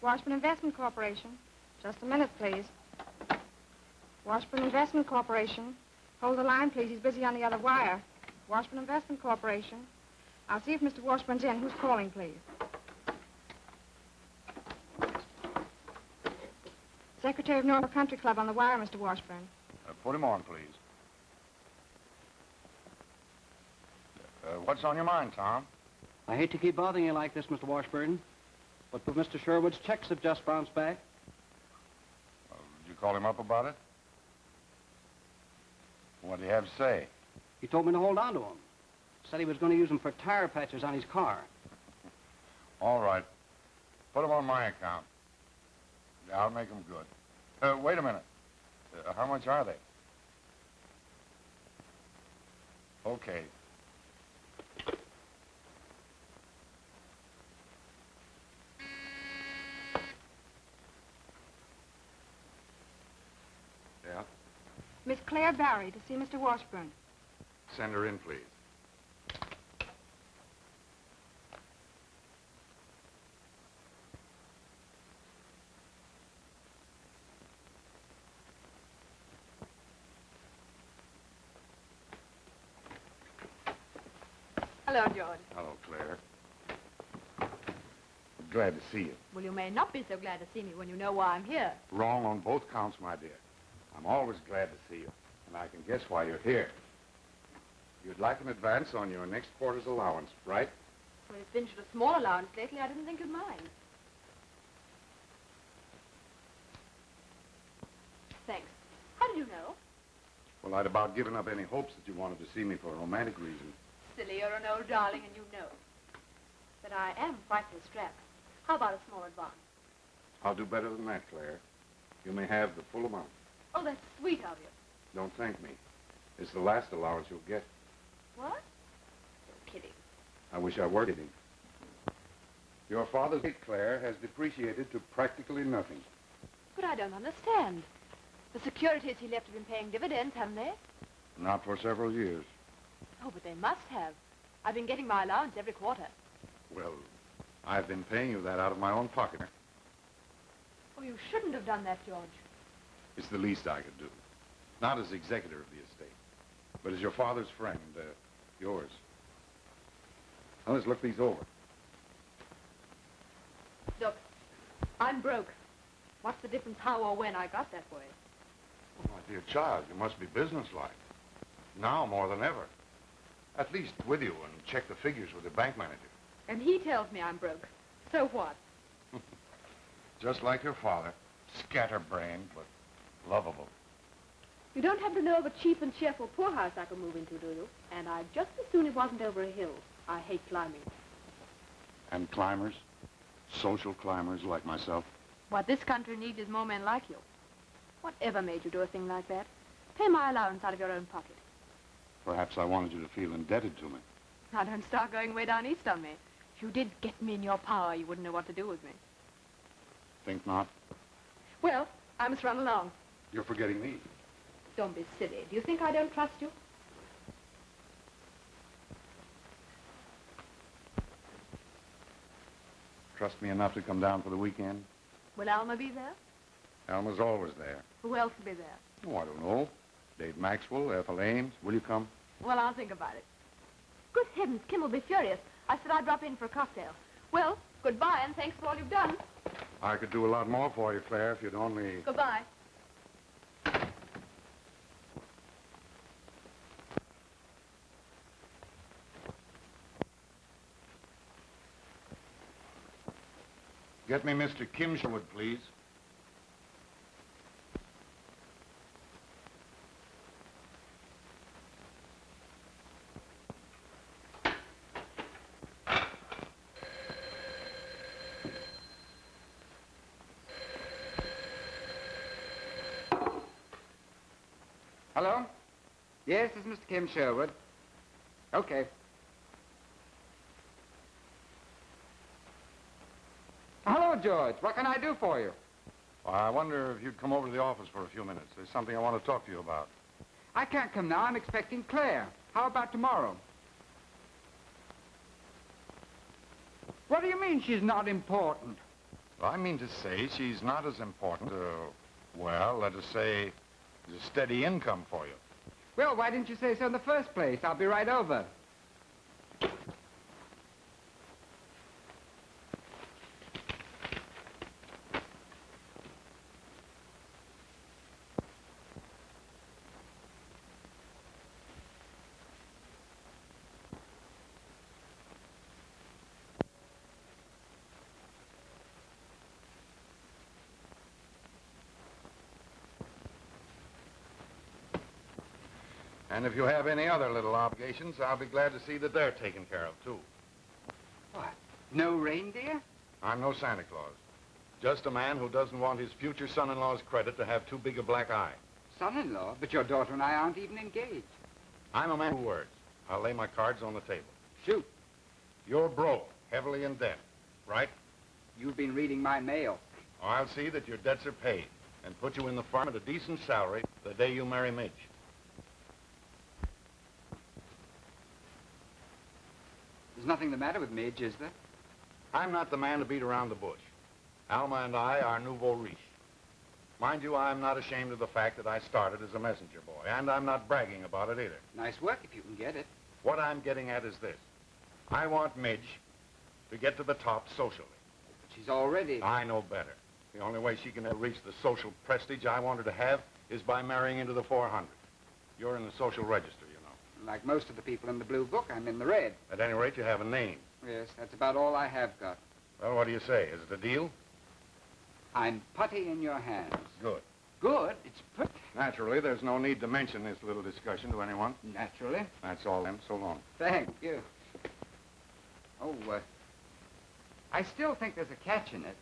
Washburn Investment Corporation. Just a minute, please. Washburn Investment Corporation. Hold the line, please. He's busy on the other wire. Washburn Investment Corporation. I'll see if Mr. Washburn's in. Who's calling, please? Secretary of Norfolk Country Club on the wire, Mr. Washburn. Put him on, please. What's on your mind, Tom? I hate to keep bothering you like this, Mr. Washburn, but Mr. Sherwood's checks have just bounced back. Did you call him up about it? What did he have to say? He told me to hold on to them. Said he was going to use them for tire patches on his car. All right. Put them on my account. Yeah, I'll make them good. Wait a minute. How much are they? Okay. Yeah? Miss Claire Barry to see Mr. Washburn. Send her in, please. Hello, George. Hello, Claire. Glad to see you. Well, you may not be so glad to see me when you know why I'm here. Wrong on both counts, my dear. I'm always glad to see you, and I can guess why you're here. You'd like an advance on your next quarter's allowance, right? Well, you've finished a small allowance lately. I didn't think you'd mind. Thanks. How did you know? Well, I'd about given up any hopes that you wanted to see me for a romantic reason. Silly, you're an old darling, and you know it. But I am frightfully strapped. How about a small advance? I'll do better than that, Claire. You may have the full amount. Oh, that's sweet of you. Don't thank me. It's the last allowance you'll get. What? You're kidding. I wish I were kidding. Your father's estate, Claire, has depreciated to practically nothing. But I don't understand. The securities he left have been paying dividends, haven't they? Not for several years. Oh, but they must have. I've been getting my allowance every quarter. Well, I've been paying you that out of my own pocket. Oh, you shouldn't have done that, George. It's the least I could do. Not as executor of the estate, but as your father's friend, yours. Now, let's look these over. Look, I'm broke. What's the difference how or when I got that way? Oh, my dear child, you must be businesslike. Now more than ever. At least with you and check the figures with the bank manager. And he tells me I'm broke. So what? Just like your father. Scatterbrained, but lovable. You don't happen to know of a cheap and cheerful poorhouse I could move into, do you? And I'd just as soon it wasn't over a hill. I hate climbing. And climbers? Social climbers like myself? What this country needs is more men like you. Whatever made you do a thing like that? Pay my allowance out of your own pocket. Perhaps I wanted you to feel indebted to me. Now, don't start going way down east on me. If you did get me in your power, you wouldn't know what to do with me. Think not? Well, I must run along. You're forgetting me. Don't be silly. Do you think I don't trust you? Trust me enough to come down for the weekend? Will Alma be there? Alma's always there. Who else will be there? Oh, I don't know. Dave Maxwell, Ethel Ames. Will you come? Well, I'll think about it. Good heavens, Kim will be furious. I said I'd drop in for a cocktail. Well, goodbye, and thanks for all you've done. I could do a lot more for you, Claire, if you'd only... Goodbye. Get me Mr. Kim Sherwood, please. Hello? Yes, this is Mr. Kim Sherwood. Okay. Hello, George. What can I do for you? Well, I wonder if you'd come over to the office for a few minutes. There's something I want to talk to you about. I can't come now. I'm expecting Claire. How about tomorrow? What do you mean she's not important? Well, I mean to say she's not as important, well, let us say, as a steady income for you. Well, why didn't you say so in the first place? I'll be right over. And if you have any other little obligations, I'll be glad to see that they're taken care of, too. What? No reindeer? I'm no Santa Claus. Just a man who doesn't want his future son-in-law's credit to have too big a black eye. Son-in-law? But your daughter and I aren't even engaged. I'm a man of words. I'll lay my cards on the table. Shoot. You're broke, heavily in debt, right? You've been reading my mail. I'll see that your debts are paid and put you in the farm at a decent salary the day you marry Midge. There's nothing the matter with Midge, is there? I'm not the man to beat around the bush. Alma and I are nouveau riche. Mind you, I'm not ashamed of the fact that I started as a messenger boy, and I'm not bragging about it either. Nice work if you can get it. What I'm getting at is this. I want Midge to get to the top socially. But she's already... I know better. The only way she can ever reach the social prestige I want her to have is by marrying into the 400. You're in the social register, you know. Like most of the people in the blue book, I'm in the red. At any rate, you have a name. Yes, that's about all I have got. Well, what do you say? Is it a deal? I'm putty in your hands. Good. Good? It's put... Naturally, there's no need to mention this little discussion to anyone. Naturally. That's all, then. So long. Thank you. Oh, I still think there's a catch in it.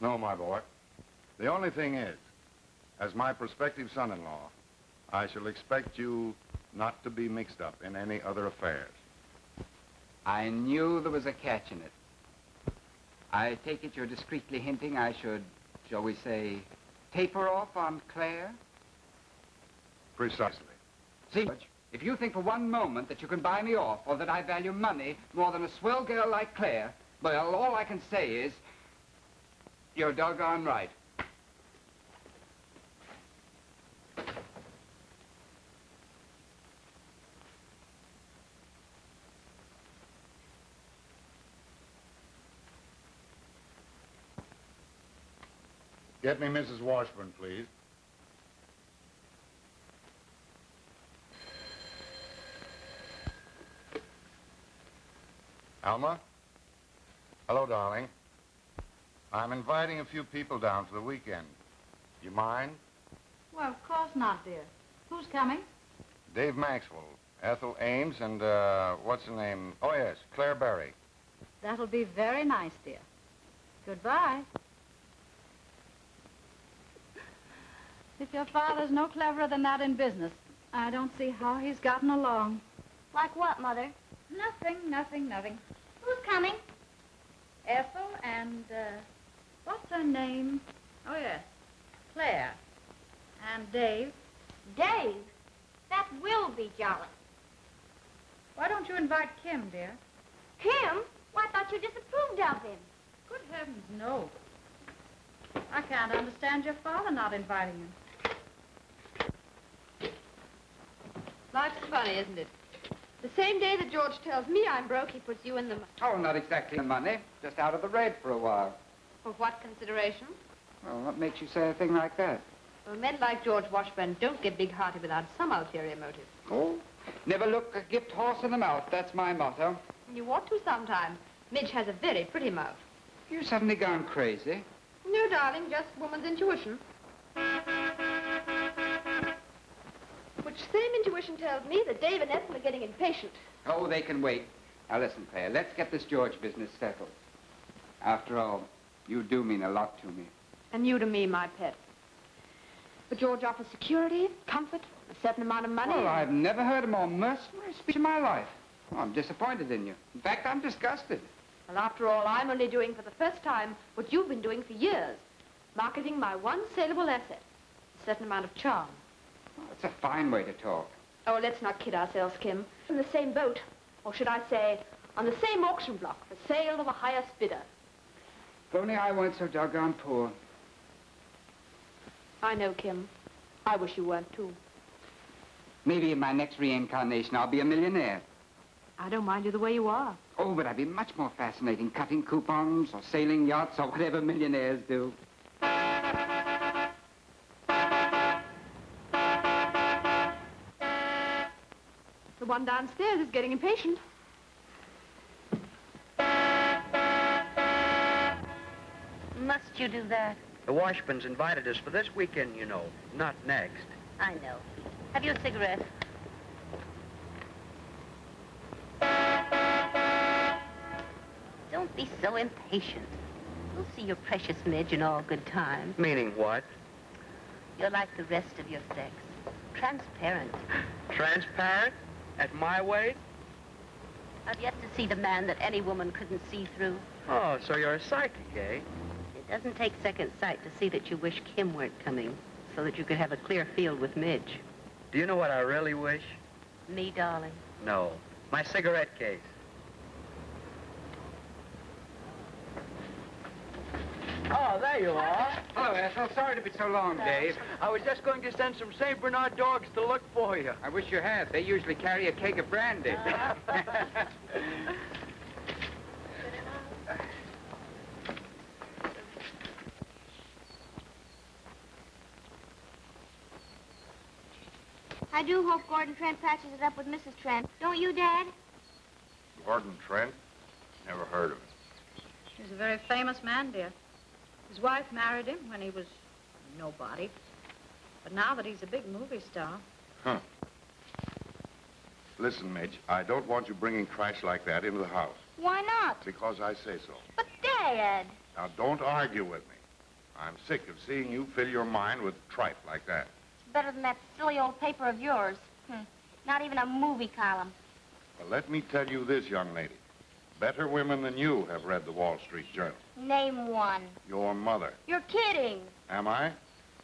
No, my boy. The only thing is, as my prospective son-in-law, I shall expect you not to be mixed up in any other affairs. I knew there was a catch in it. I take it you're discreetly hinting I should, shall we say, taper off on Claire? Precisely. See, George, if you think for one moment that you can buy me off or that I value money more than a swell girl like Claire, well, all I can say is, you're doggone right. Get me Mrs. Washburn, please. Alma? Hello, darling. I'm inviting a few people down for the weekend. You mind? Well, of course not, dear. Who's coming? Dave Maxwell, Ethel Ames, and, what's her name? Oh, yes, Claire Berry. That'll be very nice, dear. Goodbye. If your father's no cleverer than that in business, I don't see how he's gotten along. Like what, Mother? Nothing. Who's coming? Ethel and, what's her name? Oh, yes, Claire. And Dave. Dave. That will be jolly. Why don't you invite Kim, dear? Kim? Well, I thought you disapproved of him. Good heavens, no. I can't understand your father not inviting him. Life's funny, isn't it? The same day that George tells me I'm broke, he puts you in the... Oh, not exactly the money. Just out of the red for a while. For what consideration? Well, what makes you say a thing like that? Well, men like George Washburn don't get big-hearted without some ulterior motive. Oh, never look a gift horse in the mouth. That's my motto. You ought to sometime. Midge has a very pretty mouth. You suddenly gone crazy. No, darling, just woman's intuition. Which same intuition tells me that Dave and Ethel are getting impatient. Oh, they can wait. Now, listen, Claire, let's get this George business settled. After all, you do mean a lot to me. And you to me, my pet. But George offers security, comfort, a certain amount of money. Well, I've never heard a more mercenary speech in my life. Oh, I'm disappointed in you. In fact, I'm disgusted. Well, after all, I'm only doing for the first time what you've been doing for years. Marketing my one saleable asset, a certain amount of charm. Well, it's a fine way to talk. Oh, let's not kid ourselves, Kim. In the same boat, or should I say, on the same auction block for sale to the highest bidder. If only I weren't so doggone poor. I know, Kim. I wish you weren't, too. Maybe in my next reincarnation I'll be a millionaire. I don't mind you the way you are. Oh, but I'd be much more fascinating cutting coupons or sailing yachts or whatever millionaires do. The one downstairs is getting impatient. Must you do that? The Washburns invited us for this weekend, you know, not next. I know. Have you a cigarette? Don't be so impatient. You'll see your precious Midge in all good time. Meaning what? You're like the rest of your sex. Transparent. Transparent? At my weight? I've yet to see the man that any woman couldn't see through. Oh, so you're a psychic, eh? It doesn't take second sight to see that you wish Kim weren't coming, so that you could have a clear field with Midge. Do you know what I really wish? Me, darling. No. My cigarette case. Oh, there you are. Hello, Ethel. Sorry to be so long, Dave. I was just going to send some St. Bernard dogs to look for you. I wish you had. They usually carry a keg of brandy. I do hope Gordon Trent patches it up with Mrs. Trent. Don't you, Dad? Gordon Trent? Never heard of him. He's a very famous man, dear. His wife married him when he was nobody. But now that he's a big movie star... Huh. Listen, Midge, I don't want you bringing trash like that into the house. Why not? Because I say so. But, Dad... Now, don't argue with me. I'm sick of seeing you fill your mind with tripe like that. It's better than that silly old paper of yours. Not even a movie column. Well, let me tell you this, young lady. Better women than you have read the Wall Street Journal. Name one. Your mother. You're kidding. Am I?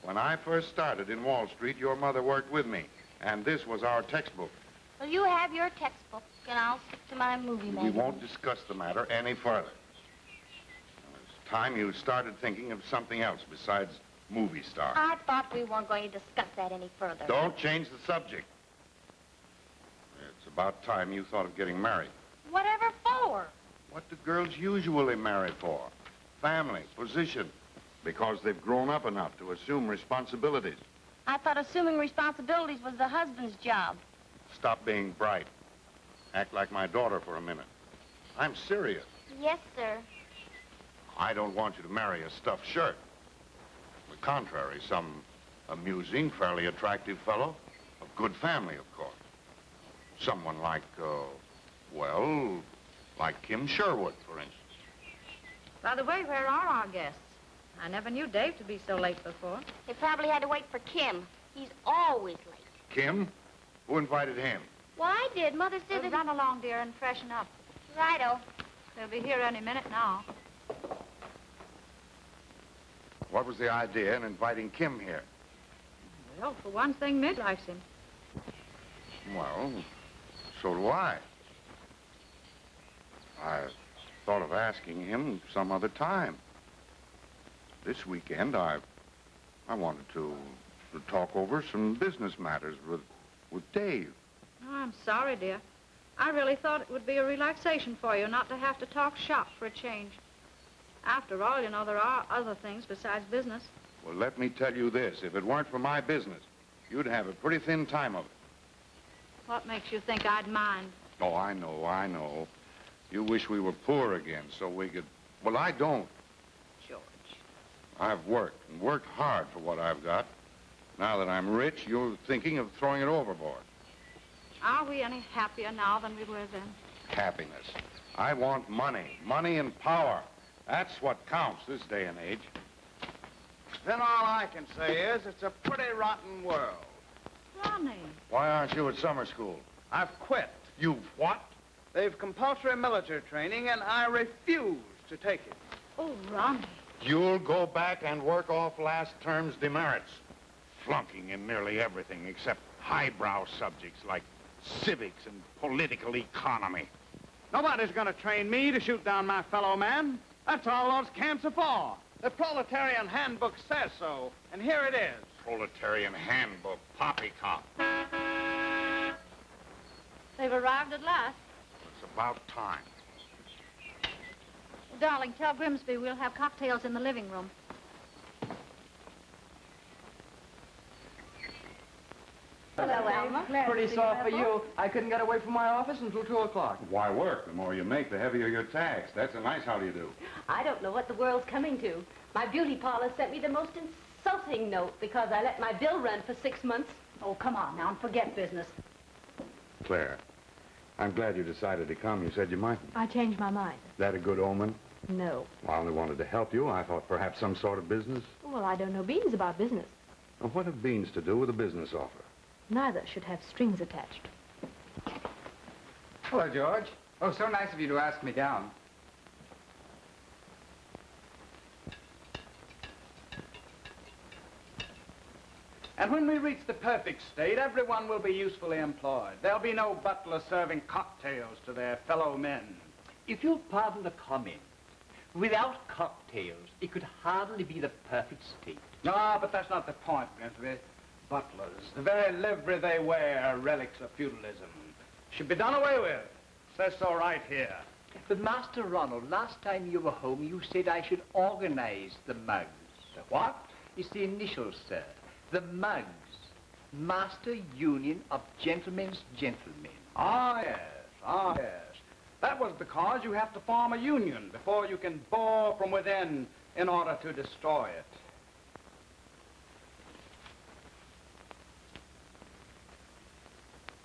When I first started in Wall Street, your mother worked with me, and this was our textbook. Well, you have your textbook, and I'll stick to my movie magazine. We won't discuss the matter any further. It's time you started thinking of something else besides movie stars. I thought we weren't going to discuss that any further. Don't change the subject. It's about time you thought of getting married. Whatever for? What do girls usually marry for? Family, position. Because they've grown up enough to assume responsibilities. I thought assuming responsibilities was the husband's job. Stop being bright. Act like my daughter for a minute. I'm serious. Yes, sir. I don't want you to marry a stuffed shirt. On the contrary, some amusing, fairly attractive fellow. Of good family, of course. Someone like, well, like Kim Sherwood, for instance. By the way, where are our guests? I never knew Dave to be so late before. They probably had to wait for Kim. He's always late. Kim? Who invited him? Well, I did. Mother said that... Run along, dear, and freshen up. Righto. They'll be here any minute now. What was the idea in inviting Kim here? Well, for one thing, Midge likes him. Well, so do I. I thought of asking him some other time. This weekend, I wanted to talk over some business matters with Dave. Oh, I'm sorry, dear. I really thought it would be a relaxation for you not to have to talk shop for a change. After all, you know, there are other things besides business. Well, let me tell you this. If it weren't for my business, you'd have a pretty thin time of it. What makes you think I'd mind? Oh, I know. You wish we were poor again so we could... Well, I don't. George. I've worked hard for what I've got. Now that I'm rich, you're thinking of throwing it overboard. Are we any happier now than we were then? Happiness. I want money. Money and power. That's what counts this day and age. Then all I can say is it's a pretty rotten world. Ronnie. Why aren't you at summer school? I've quit. You've what? They've compulsory military training, and I refuse to take it. Oh, Ronnie. You'll go back and work off last term's demerits. Flunking in nearly everything except highbrow subjects like civics and political economy. Nobody's going to train me to shoot down my fellow man. That's all those camps are for. The proletarian handbook says so, and here it is. Proletarian handbook, poppycock. They've arrived at last. It's about time. Darling, tell Grimsby we'll have cocktails in the living room. Hello, Alma. Pretty soft for you. I couldn't get away from my office until 2 o'clock. Why work? The more you make, the heavier your tax. That's a nice how do you do. I don't know what the world's coming to. My beauty parlor sent me the most insulting note because I let my bill run for 6 months. Oh, come on now and forget business. Claire, I'm glad you decided to come. You said you might. I changed my mind. That a good omen? No. Well, I only wanted to help you. I thought perhaps some sort of business. Well, I don't know beans about business. Well, what have beans to do with a business offer? Neither should have strings attached. Hello, George. Oh, so nice of you to ask me down. And when we reach the perfect state, everyone will be usefully employed. There'll be no butler serving cocktails to their fellow men. If you'll pardon the comment, without cocktails, it could hardly be the perfect state. Ah, but that's not the point, Grimsby. Butlers, the very livery they wear are relics of feudalism. Should be done away with. Says so right here. But Master Ronald, last time you were home, you said I should organize the mugs. The what? It's the initials, sir. The mugs. Master Union of Gentlemen's Gentlemen. Ah, yes. Ah, yes. That was because you have to form a union before you can bore from within in order to destroy it.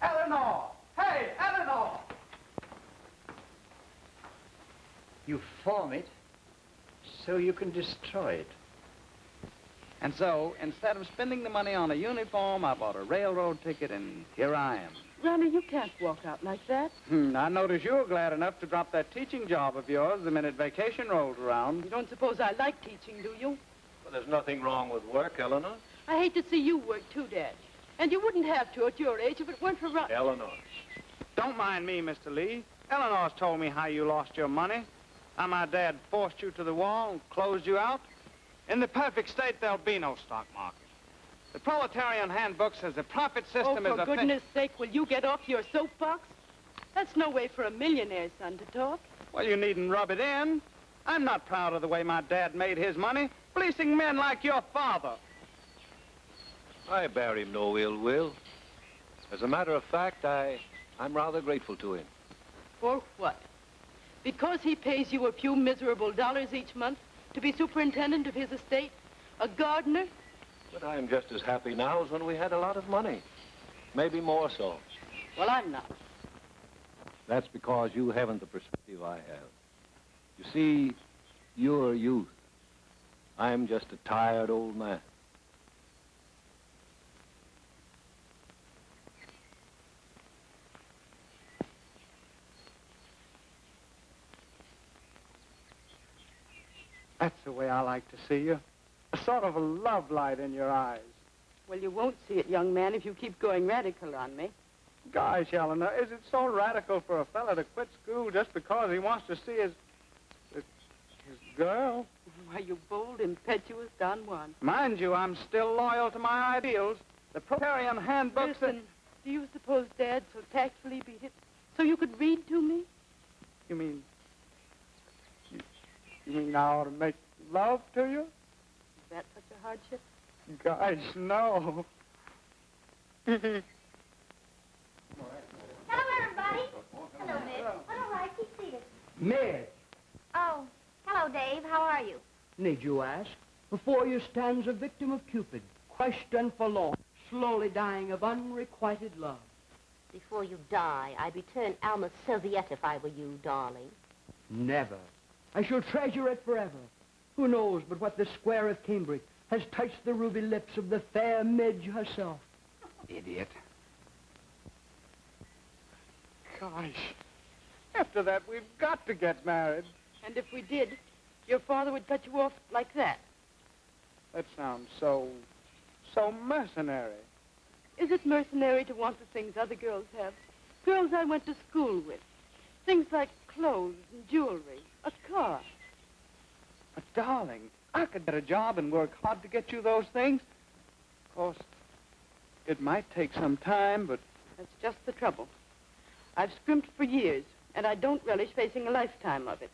Eleanor! Hey, Eleanor! You form it so you can destroy it. And so, instead of spending the money on a uniform, I bought a railroad ticket, and here I am. Ronnie, you can't walk out like that. I notice you were glad enough to drop that teaching job of yours the minute vacation rolled around. You don't suppose I like teaching, do you? Well, there's nothing wrong with work, Eleanor. I hate to see you work too, Dad. And you wouldn't have to at your age if it weren't for Ron... Eleanor. Don't mind me, Mr. Lee. Eleanor's told me how you lost your money, how my dad forced you to the wall and closed you out. In the perfect state, there'll be no stock market. The proletarian handbook says the profit system is Oh, for goodness sake, will you get off your soapbox? That's no way for a millionaire's son to talk. Well, you needn't rub it in. I'm not proud of the way my dad made his money, fleecing men like your father. I bear him no ill will. As a matter of fact, I'm rather grateful to him. For what? Because he pays you a few miserable dollars each month to be superintendent of his estate? A gardener? But I'm just as happy now as when we had a lot of money. Maybe more so. Well, I'm not. That's because you haven't the perspective I have. You see, you're youth. I'm just a tired old man. That's the way I like to see you. A sort of a love light in your eyes. Well, you won't see it, young man, if you keep going radical on me. Gosh, Eleanor, is it so radical for a fella to quit school just because he wants to see his girl? Why, you bold, impetuous Don Juan. Mind you, I'm still loyal to my ideals. The proletarian handbook... Listen, do you suppose Dad so tactfully beat it so you could read to me? You mean I ought to make love to you? Is that such a hardship? Gosh, no. Hello, everybody. Hello, Miss. All right, keep seated. Miss, Oh, hello, Dave. How are you? need you ask? Before you stands a victim of Cupid, crushed and forlorn, slowly dying of unrequited love. Before you die, I'd return Alma's serviette if I were you, darling. Never. I shall treasure it forever. Who knows but what the square of Cambridge has touched the ruby lips of the fair Midge herself. Idiot. Gosh. After that, we've got to get married. And if we did, your father would cut you off like that. That sounds so mercenary. Is it mercenary to want the things other girls have? Girls I went to school with. Things like clothes and jewelry, a car. darling, I could get a job and work hard to get you those things. Of course, it might take some time, but... That's just the trouble. I've scrimped for years, and I don't relish facing a lifetime of it.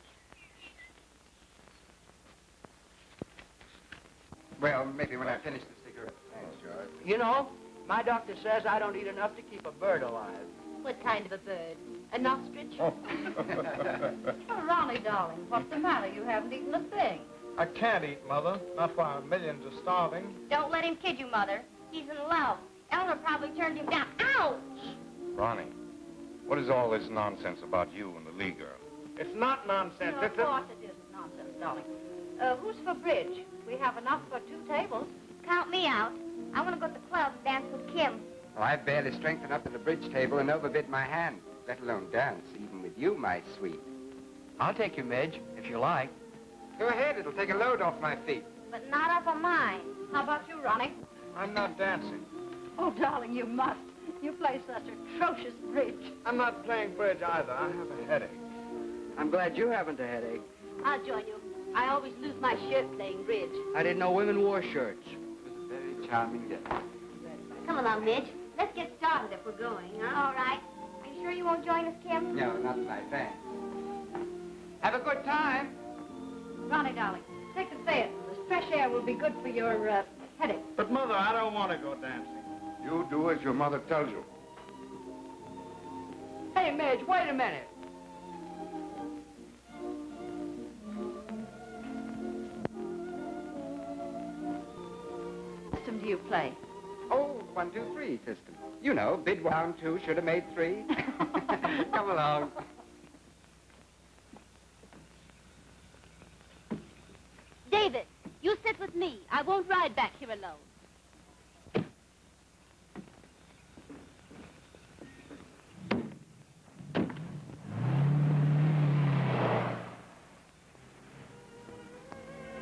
Well, maybe when I finish the cigarette. Thanks, George. You know, my doctor says I don't eat enough to keep a bird alive. What kind of a bird? An ostrich? Oh, Ronnie, darling, what's the matter? You haven't eaten a thing. I can't eat, Mother. Not while millions are starving. Don't let him kid you, Mother. He's in love. Eleanor probably turned him down. Ouch! Ronnie, what is all this nonsense about you and the Lee girl? It's not nonsense. No, of course it isn't nonsense, darling. Who's for bridge? We have enough for 2 tables. Count me out. I want to go to the club and dance with Kim. Oh, I've barely strengthened up to the bridge table and overbid my hand, let alone dance, even with you, my sweet. I'll take you, Midge, if you like. Go ahead, it'll take a load off my feet. But not off of mine. How about you, Ronnie? I'm not dancing. Oh, darling, you must. You play such atrocious bridge. I'm not playing bridge either. I have a headache. I'm glad you haven't a headache. I'll join you. I always lose my shirt playing bridge. I didn't know women wore shirts. It was a very charming day. Come along, Midge. Let's get started if we're going, huh? All right. Are you sure you won't join us, Kim? No, not my fan. Have a good time. Ronnie, darling, take the theater. This fresh air will be good for your headache. But, Mother, I don't want to go dancing. You do as your mother tells you. Hey, Midge, wait a minute. What system do you play? Oh, 1, 2, 3 system. You know, bid 1, 2, should have made 3. Come along. David, you sit with me. I won't ride back here alone.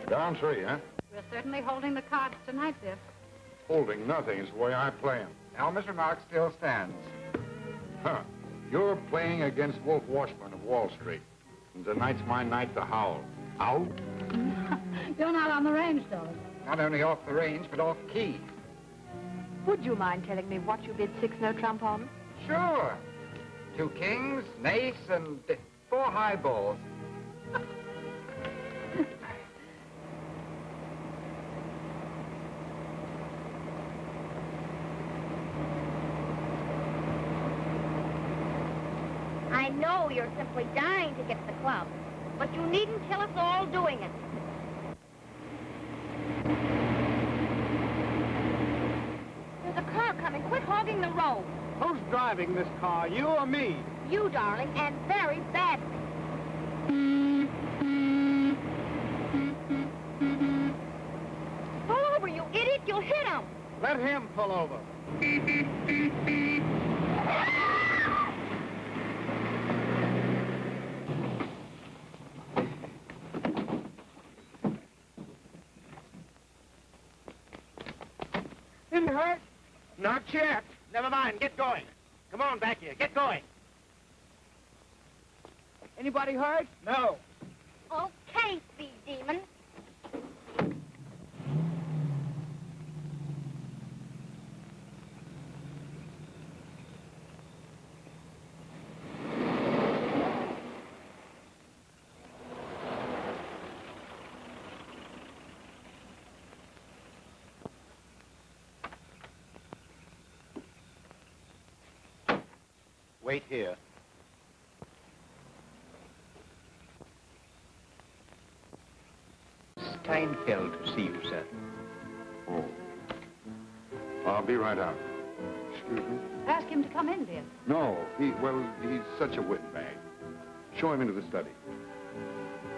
Down 3, huh? We're certainly holding the cards tonight, Biff. Holding nothing is the way I play 'em. Elmer's remark still stands. Huh. You're playing against Wolf Washburn of Wall Street. And tonight's my night to howl. Out? You're not on the range, darling. Not only off the range, but off key. Would you mind telling me what you bid 6 no trump on? Sure. 2 kings, an ace, and 4 high balls. I know you're simply dying to get to the club, but you needn't kill us all doing it. There's a car coming. Quit hogging the road. Who's driving this car, you or me? You, darling, and very badly. Pull over, you idiot. You'll hit him. Let him pull over. Didn't hurt? Not yet. Never mind. Get going. Come on back here. Get going. Anybody hurt? No. Okay, speed demon. Wait here. Steinfeld to see you, sir. Oh. I'll be right out. Excuse me? Ask him to come in, dear. No, he's such a windbag. Show him into the study.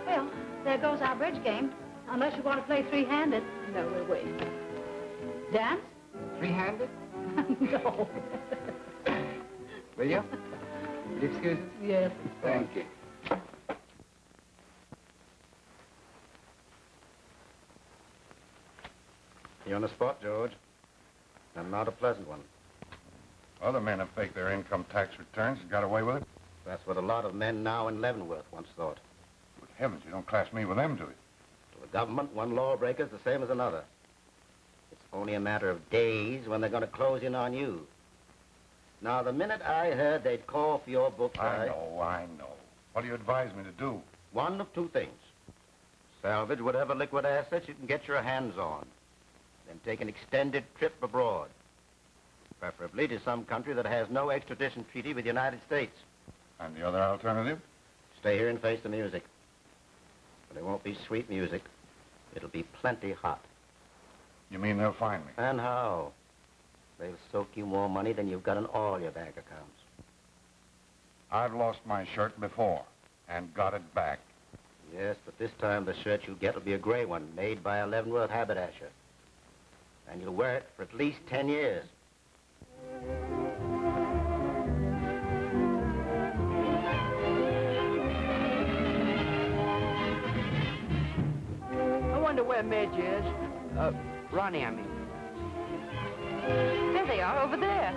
Well, there goes our bridge game. Unless you want to play 3-handed. No, we'll wait. Dance? 3-handed? No. Will you? Will you excuse us? Yes. Thank you. You're on the spot, George. And not a pleasant one. Other men have faked their income tax returns and got away with it. That's what a lot of men now in Leavenworth once thought. Good heavens, you don't class me with them, do you? To The government, one lawbreaker's the same as another. It's only a matter of days when they're going to close in on you. Now, the minute I heard they'd call for your book, I know. What do you advise me to do? One of two things. Salvage whatever liquid assets you can get your hands on. Then take an extended trip abroad. Preferably to some country that has no extradition treaty with the United States. And the other alternative? Stay here and face the music. But it won't be sweet music. It'll be plenty hot. You mean they'll find me? And how? They'll soak you more money than you've got in all your bank accounts. I've lost my shirt before and got it back. Yes, but this time the shirt you'll get will be a gray one made by a Leavenworth haberdasher. And you'll wear it for at least 10 years. I wonder where Midge is. Ronnie, I mean. There they are, over there.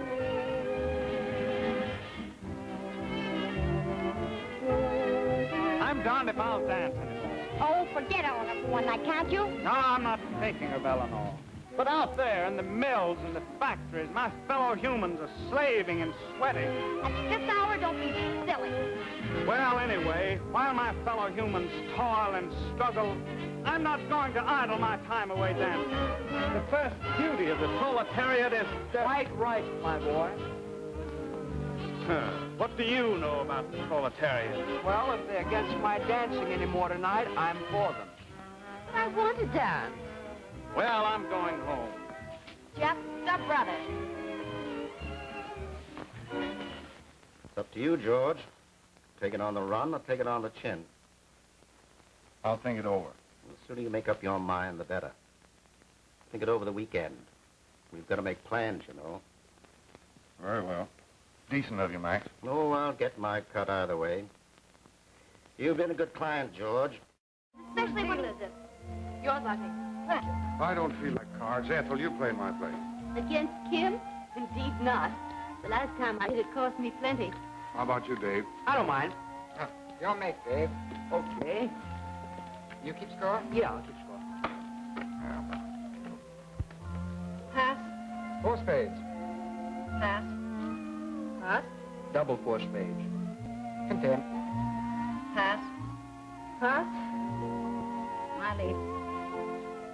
I'm darned if I'll dance anymore. Oh, forget all of one night, can't you? No, I'm not thinking of Eleanor. But out there in the mills and the factories, my fellow humans are slaving and sweating. At this hour, don't be silly. Well, anyway, while my fellow humans toil and struggle, I'm not going to idle my time away dancing. The first duty of the proletariat is quite right, my boy. What do you know about the proletariat? Well, if they're against my dancing anymore tonight, I'm for them. But I want to dance. Well, I'm going home. Just the brother. It's up to you, George. Take it on the run or take it on the chin. I'll think it over. The sooner you make up your mind, the better. Think it over the weekend. We've got to make plans, you know. Very well. Decent of you, Max. Oh, I'll get my cut either way. You've been a good client, George. Especially when... is it? Yours, I think. I don't feel like cards. Ethel, you play my place. Against Kim? Indeed not. The last time I did it cost me plenty. How about you, Dave? I don't mind. You'll make, Dave. Okay. You keep score? Yeah, I'll keep score. Pass. 4 spades. Pass. Pass. Double 4 spades. Content. Pass. Pass. My lead.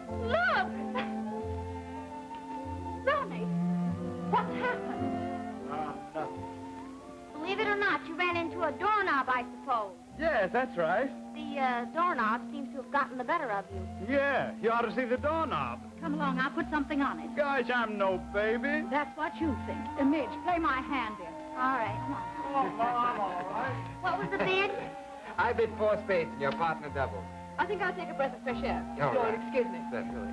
Look! Ronnie, what's happened? Nothing. Believe it or not, you ran into a doorknob, I suppose. Yes, that's right. The doorknob seems to have gotten the better of you. Yeah, you ought to see the doorknob. Come along, I'll put something on it. Gosh, I'm no baby. That's what you think. Midge, play my hand, dear. All right, come on. Oh, I'm all right. What was the bid? I bid 4 spades and your partner doubled. I think I'll take a breath of fresh air. All George, right. excuse me. Certainly.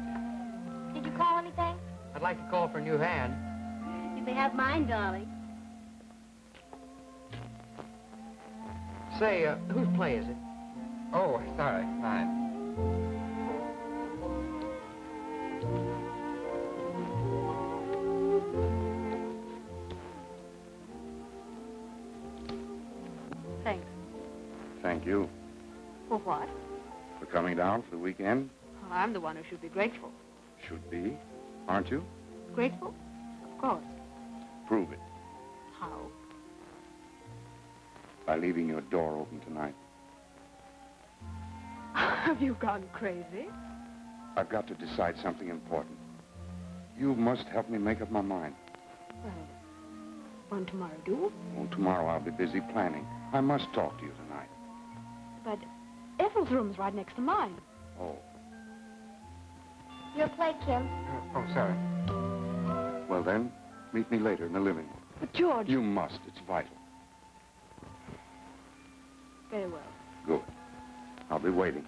Did you call anything? I'd like to call for a new hand. You may have mine, darling. Say, whose play is it? Oh, sorry. Fine. Thanks. Thank you For what? for coming down for the weekend. Well, I'm the one who should be grateful. Should be, aren't you? Grateful? Of course. Prove it How? by leaving your door open tonight. Have you gone crazy? I've got to decide something important. You must help me make up my mind. Well, won't tomorrow do? Oh, tomorrow I'll be busy planning. I must talk to you tonight. But Ethel's room's right next to mine. Oh, Your plate, Kim. Oh, sorry. well then, meet me later in the living room. But George... You must. It's vital. Very well. Good. I'll be waiting.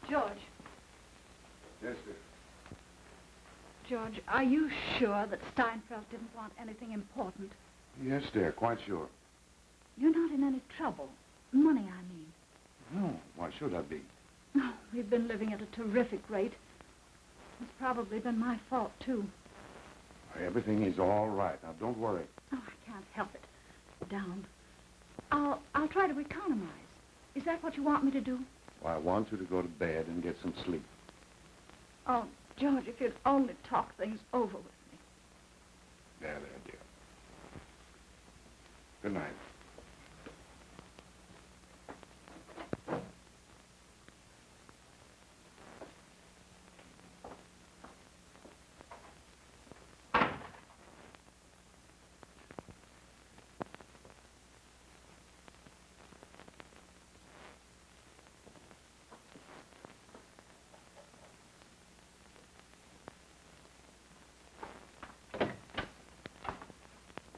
George. Yes, sir. George, are you sure that Steinfeld didn't want anything important? Yes, dear, quite sure. You're not in any trouble. Money, I mean. No, why should I be? Oh, we've been living at a terrific rate. It's probably been my fault, too. Everything is all right. Now, don't worry. Oh, I can't help it. down. I'll try to economize. Is that what you want me to do? Well, I want you to go to bed and get some sleep. Oh, George, if you'd only talk things over with me. There, dear. Good night.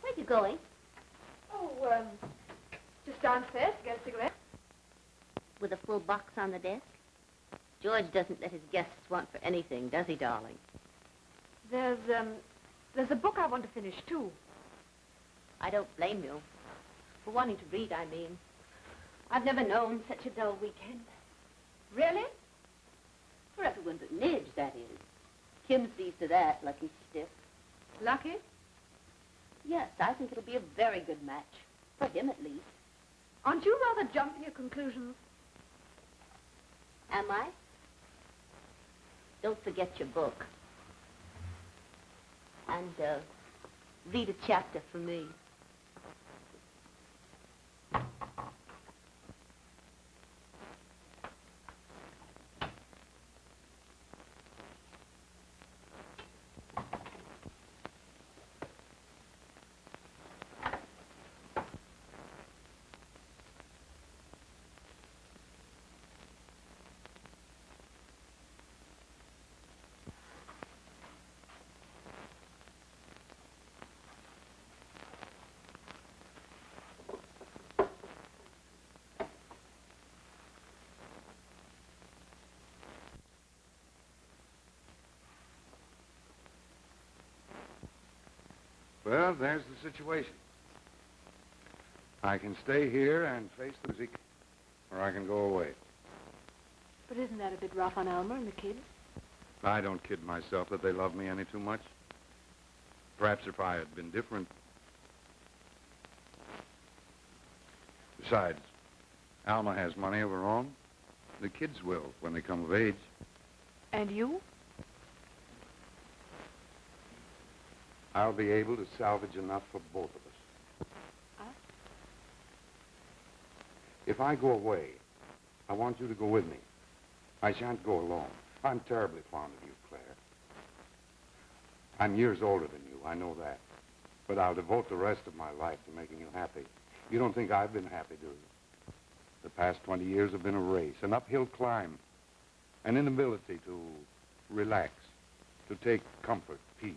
Where you going? Oh, just downstairs to get a cigarette. With a full box on the desk? George doesn't let his guests want for anything, does he, darling? There's a book I want to finish, too. I don't blame you. For wanting to read, I mean. I've never known such a dull weekend. Really? For everyone but Midge, that is. Kim sees to that, lucky stiff. Lucky? Yes, I think it'll be a very good match. For him, at least. Aren't you rather jumping at conclusions? Am I? Don't forget your book. And, read a chapter for me. Well, there's the situation. I can stay here and face the music, or I can go away. But isn't that a bit rough on Elmer and the kids? I don't kid myself that they love me any too much. Perhaps if I had been different. Besides, Alma has money of her own. The kids will when they come of age. And you? I'll be able to salvage enough for both of us. Huh? If I go away, I want you to go with me. I shan't go alone. I'm terribly fond of you, Claire. I'm years older than you, I know that. But I'll devote the rest of my life to making you happy. You don't think I've been happy, do you? The past 20 years have been a race, an uphill climb, an inability to relax, to take comfort, peace.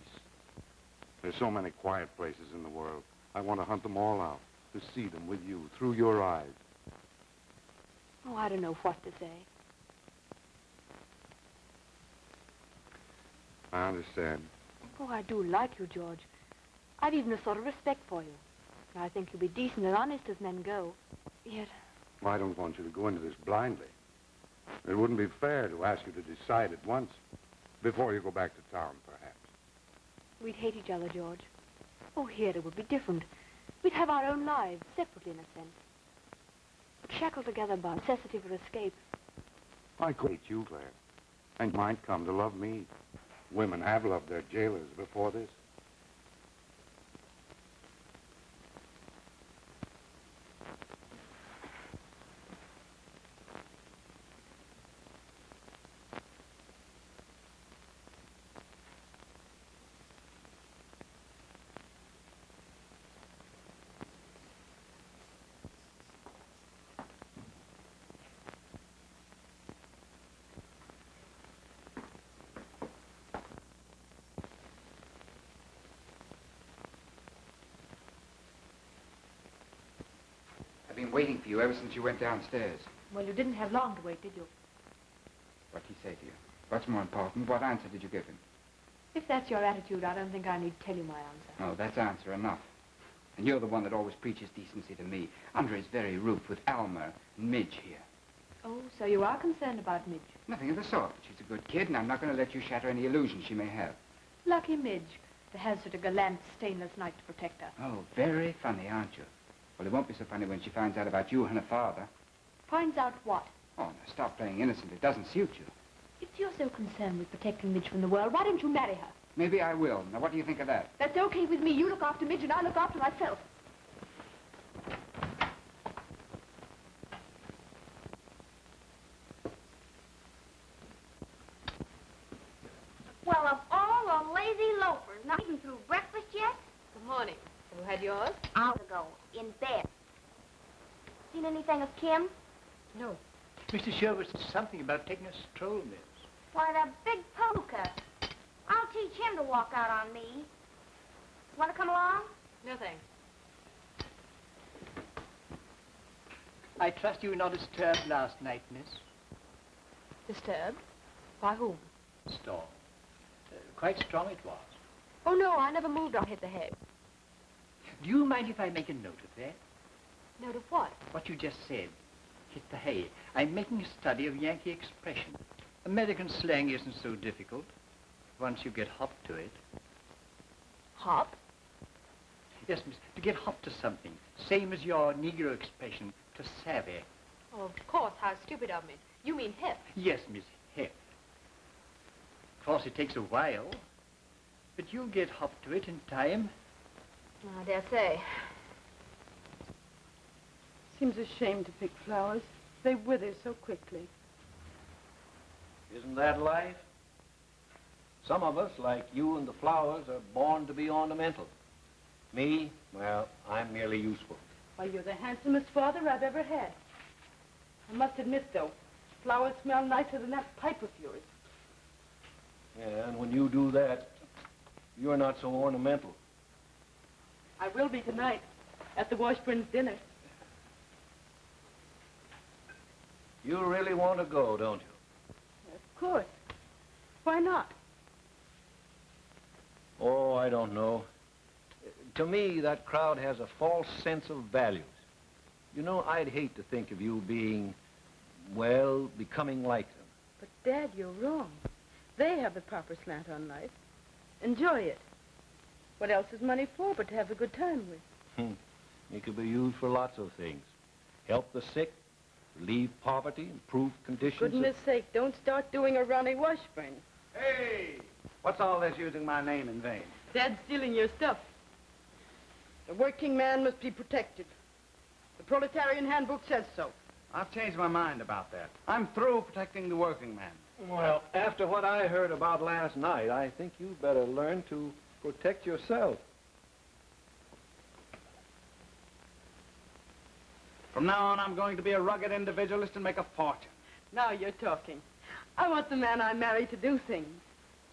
There's so many quiet places in the world. I want to hunt them all out, to see them with you, through your eyes. Oh, I don't know what to say. I understand. Oh, I do like you, George. I've even a sort of respect for you. I think you'll be decent and honest as men go. Yet... Well, I don't want you to go into this blindly. It wouldn't be fair to ask you to decide at once, before you go back to town, perhaps. We'd hate each other, George. Oh, here it would be different. We'd have our own lives, separately in a sense. But shackled together by necessity for escape. I could hate you, Claire. And you might come to love me. Women have loved their jailers before this. I've been waiting for you ever since you went downstairs. Well, you didn't have long to wait, did you? What'd he say to you? What's more important, what answer did you give him? If that's your attitude, I don't think I need to tell you my answer. Oh, that's answer enough. And you're the one that always preaches decency to me, under his very roof with Alma and Midge here. Oh, so you are concerned about Midge? Nothing of the sort. She's a good kid, and I'm not going to let you shatter any illusions she may have. Lucky Midge, to have such a gallant, stainless knight to protect her. Oh, very funny, aren't you? Well, it won't be so funny when she finds out about you and her father. Finds out what? Oh, now stop playing innocent. It doesn't suit you. If you're so concerned with protecting Midge from the world, why don't you marry her? Maybe I will. Now, what do you think of that? That's okay with me. You look after Midge and I look after myself. Well, of all the lazy loafers, not even through breakfast yet? Good morning. Have you had yours? Hours ago, in bed. Seen anything of Kim? No. Mr. Sherwood said something about taking a stroll, miss. Why, the big poker. I'll teach him to walk out on me. Want to come along? No, thanks. I trust you were not disturbed last night, miss. Disturbed? By whom? Storm. Quite strong it was. Oh, no, I never moved or hit the head. Do you mind if I make a note of that? Note of what? What you just said. Hit the hay. I'm making a study of Yankee expression. American slang isn't so difficult once you get hop to it. Hop? Yes, miss. To get hop to something. Same as your Negro expression, to savvy. Oh, of course. How stupid of me. You mean hip. Yes, miss. Hip. Of course, it takes a while. But you'll get hop to it in time. I dare say. Seems a shame to pick flowers. They wither so quickly. Isn't that life? Some of us, like you and the flowers, are born to be ornamental. Me, well, I'm merely useful. Why, you're the handsomest father I've ever had. I must admit, though, flowers smell nicer than that pipe of yours. Yeah, and when you do that, you're not so ornamental. I will be tonight at the Washburn's dinner. You really want to go, don't you? Of course. Why not? Oh, I don't know. To me, that crowd has a false sense of values. You know, I'd hate to think of you being, well, becoming like them. But, Dad, you're wrong. They have the proper slant on life. Enjoy it. What else is money for but to have a good time with? It could be used for lots of things. Help the sick, relieve poverty, improve conditions. Goodness sake, don't start doing a Ronnie Washburn. Hey! What's all this using my name in vain? Dad's stealing your stuff. The working man must be protected. The proletarian handbook says so. I've changed my mind about that. I'm through protecting the working man. Well, after what I heard about last night, I think you better learn to protect yourself. From now on, I'm going to be a rugged individualist and make a fortune. Now you're talking. I want the man I marry to do things.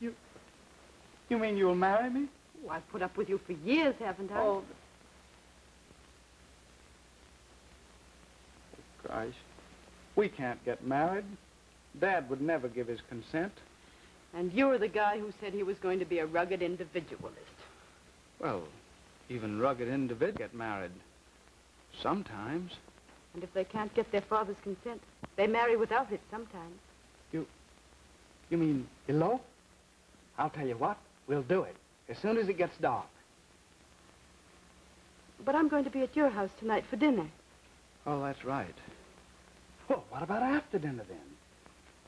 You mean you'll marry me? Oh, I've put up with you for years, haven't I? Oh, Christ. We can't get married. Dad would never give his consent. And you're the guy who said he was going to be a rugged individualist. Well, even rugged individuals get married. Sometimes. And if they can't get their father's consent, they marry without it sometimes. You mean elope? I'll tell you what, we'll do it as soon as it gets dark. But I'm going to be at your house tonight for dinner. Oh, that's right. Well, what about after dinner, then?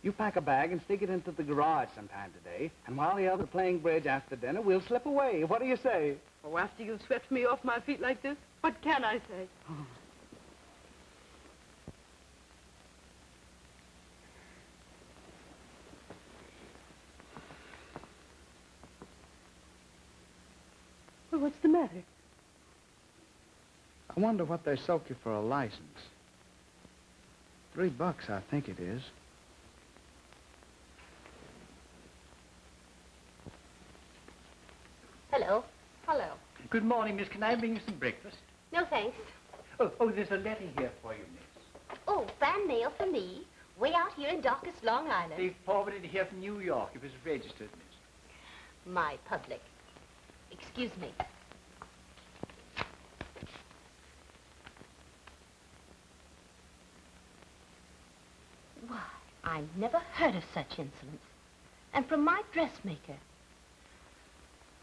You pack a bag and stick it into the garage sometime today, and while the others are playing bridge after dinner, we'll slip away. What do you say? Oh, after you've swept me off my feet like this, what can I say? Well, what's the matter? I wonder what they soak you for a license. $3, I think it is. Hello. Hello. Good morning, miss. Can I bring you some breakfast? No, thanks. Oh, there's a letter here for you, miss. Oh, fan mail for me? Way out here in darkest Long Island. They forwarded it here from New York. It was registered, miss. My public. Excuse me. Why, I never heard of such insolence. And from my dressmaker.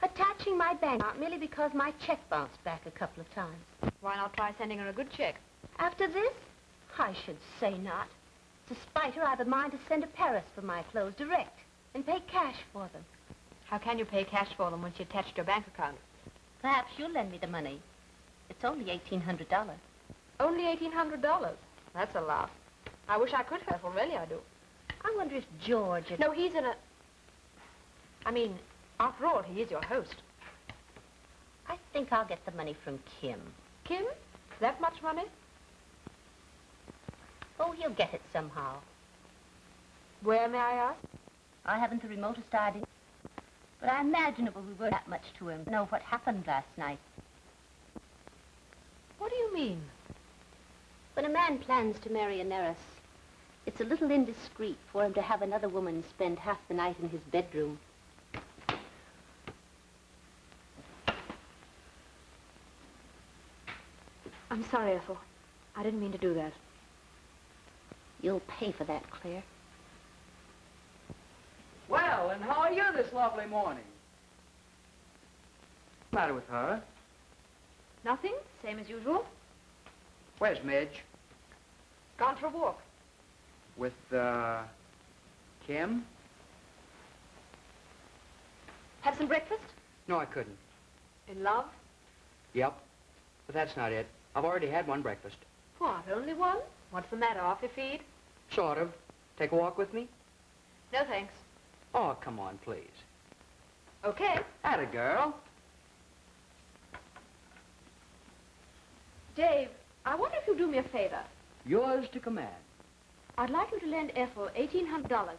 A attaching my bank account merely because my check bounced back a couple of times. Why not try sending her a good check? After this? I should say not. To spite her, I've a mind to send to Paris for my clothes direct and pay cash for them. How can you pay cash for them when she attached your bank account? Perhaps you'll lend me the money. It's only $1,800. Only $1,800? That's a lot. I wish I could have, really I do. I wonder if George... No, he's in a... I mean, after all, he is your host. I think I'll get the money from Kim. Kim? That much money? Oh, he'll get it somehow. Where, may I ask? I haven't the remotest idea. But I imagine it will be worth that much to him to know what happened last night. What do you mean? When a man plans to marry an heiress, it's a little indiscreet for him to have another woman spend half the night in his bedroom. I'm sorry, Ethel. I didn't mean to do that. You'll pay for that, Claire. Well, and how are you this lovely morning? What's the matter with her? Nothing. Same as usual. Where's Midge? Gone for a walk. With, Kim? Have some breakfast? No, I couldn't. In love? Yep. But that's not it. I've already had one breakfast. What, only one? What's the matter, off your feed? Sort of. Take a walk with me? No, thanks. Oh, come on, please. Okay. Atta girl. Dave, I wonder if you'll do me a favor. Yours to command. I'd like you to lend Ethel $1,800.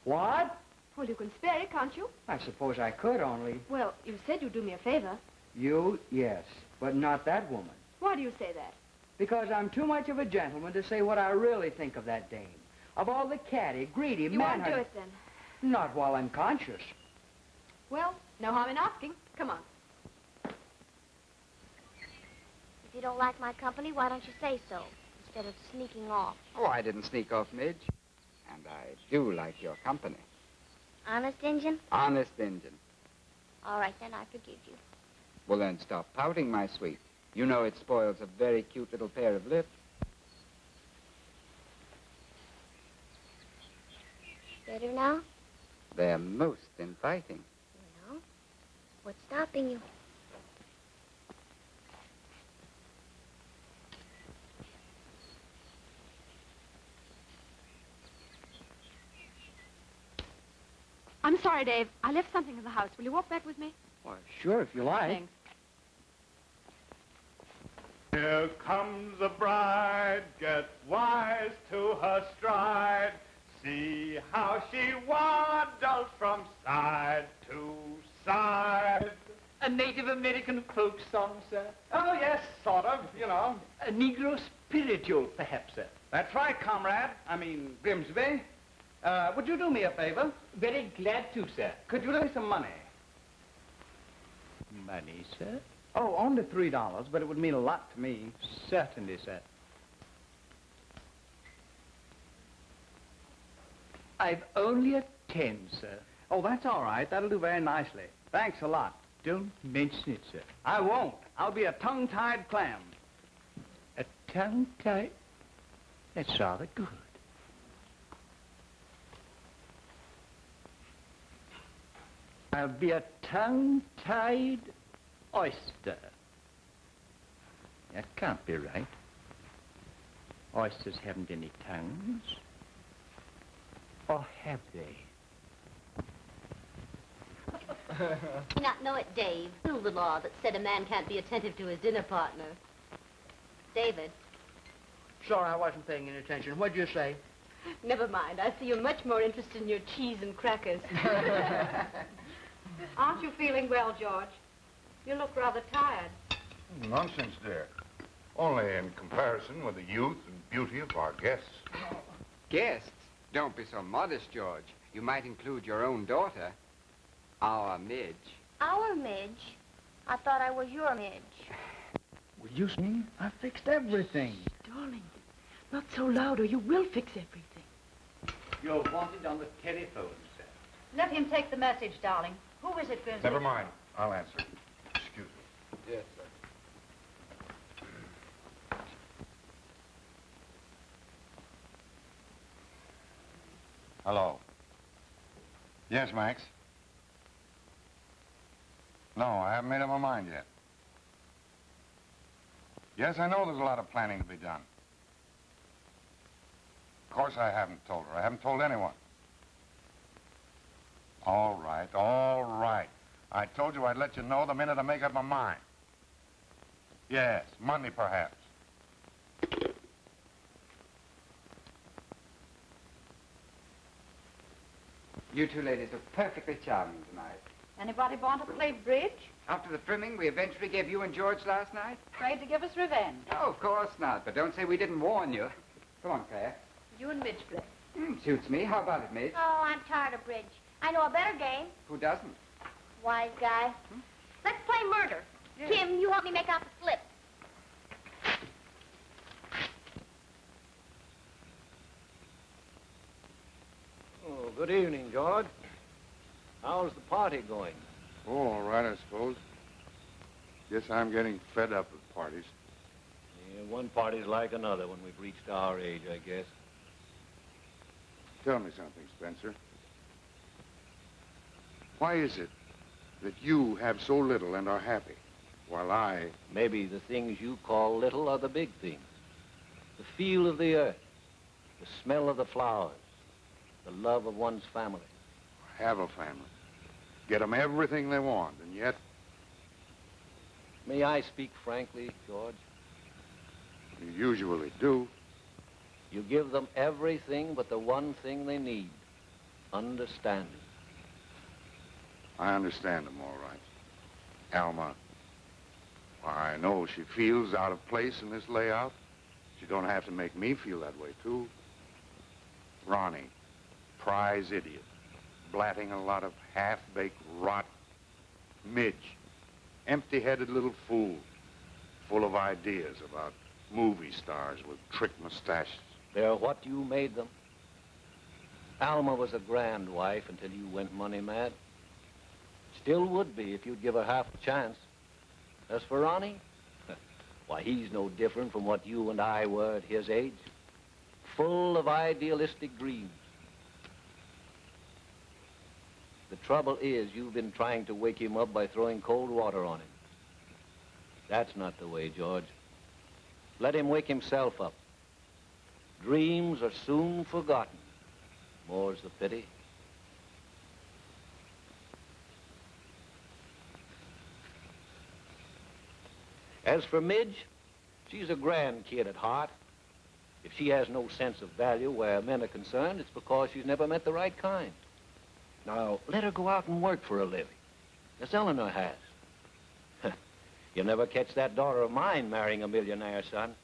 What? Well, you can spare it, can't you? I suppose I could, only... Well, you said you'd do me a favor. You, yes, but not that woman. Why do you say that? Because I'm too much of a gentleman to say what I really think of that dame. Of all the catty, greedy, You won't do it, then? Not while I'm conscious. Well, no harm in asking. Come on. If you don't like my company, why don't you say so, instead of sneaking off? Oh, I didn't sneak off, Midge. And I do like your company. Honest, Injun? Honest Injun. All right, then, I forgive you. Well, then stop pouting, my sweet. You know it spoils a very cute little pair of lips. Better now? They're most inviting. Well, what's stopping you? I'm sorry, Dave. I left something in the house. Will you walk back with me? Why, sure, if you like. Thanks. Here comes a bride, get wise to her stride. See how she waddles from side to side. A Native American folk song, sir? Oh, yes, sort of, you know. A Negro spiritual, perhaps, sir? That's right, comrade. I mean, Grimsby. Would you do me a favor? Very glad to, sir. Could you lend me some money? Money, sir? Oh, only $3, but it would mean a lot to me. Certainly, sir. I've only a 10, sir. Oh, that's all right. That'll do very nicely. Thanks a lot. Don't mention it, sir. I won't. I'll be a tongue-tied clam. A tongue-tied? That's rather good. I'll be a tongue-tied oyster. That can't be right. Oysters haven't any tongues. Or have they? You not know it, Dave. Knew the law that said a man can't be attentive to his dinner partner. David. Sorry, I wasn't paying any attention. What'd you say? Never mind. I see you're much more interested in your cheese and crackers. Aren't you feeling well, George? You look rather tired. Nonsense, dear. Only in comparison with the youth and beauty of our guests. Guests? Don't be so modest, George. You might include your own daughter, our Midge. Our Midge? I thought I was your Midge. Will you sing? I fixed everything. Darling, not so loud or you will fix everything. You're wanted on the telephone, sir. Let him take the message, darling. Who is it, Grimsby? Never mind. I'll answer. Excuse me. Yes, sir. Hello. Yes, Max. No, I haven't made up my mind yet. Yes, I know there's a lot of planning to be done. Of course I haven't told her. I haven't told anyone. All right, all right. I told you I'd let you know the minute I make up my mind. Yes, Monday perhaps. You two ladies are perfectly charming tonight. Anybody want to play bridge? After the trimming we eventually gave you and George last night? Afraid to give us revenge? Oh, of course not. But don't say we didn't warn you. Come on, Claire. You and Midge play. Suits me. How about it, Midge? Oh, I'm tired of bridge. I know a better game. Who doesn't? Wise guy. Let's play murder. Yeah. Tim, you help me make out the slip. Oh, good evening, George. How's the party going? Oh, all right, I suppose. Guess I'm getting fed up with parties. Yeah, one party's like another when we've reached our age, I guess. Tell me something, Spencer. Why is it that you have so little and are happy, while I... Maybe the things you call little are the big things. The feel of the earth, the smell of the flowers, the love of one's family. have a family. Get them everything they want, and yet... May I speak frankly, George? You usually do. You give them everything but the one thing they need, understanding. I understand them all right. Alma, I know she feels out of place in this layout. She don't have to make me feel that way, too. Ronnie, prize idiot, blatting a lot of half-baked rot. Midge, empty-headed little fool, full of ideas about movie stars with trick mustaches. They're what you made them. Alma was a grand wife until you went money mad. Still would be if you'd give her half a chance. As for Ronnie, why, he's no different from what you and I were at his age. Full of idealistic dreams. The trouble is, you've been trying to wake him up by throwing cold water on him. That's not the way, George. Let him wake himself up. Dreams are soon forgotten. More's the pity. As for Midge, she's a grand kid at heart. If she has no sense of value where men are concerned, it's because she's never met the right kind. Now, let her go out and work for a living, as Eleanor has. You'll never catch that daughter of mine marrying a millionaire, son.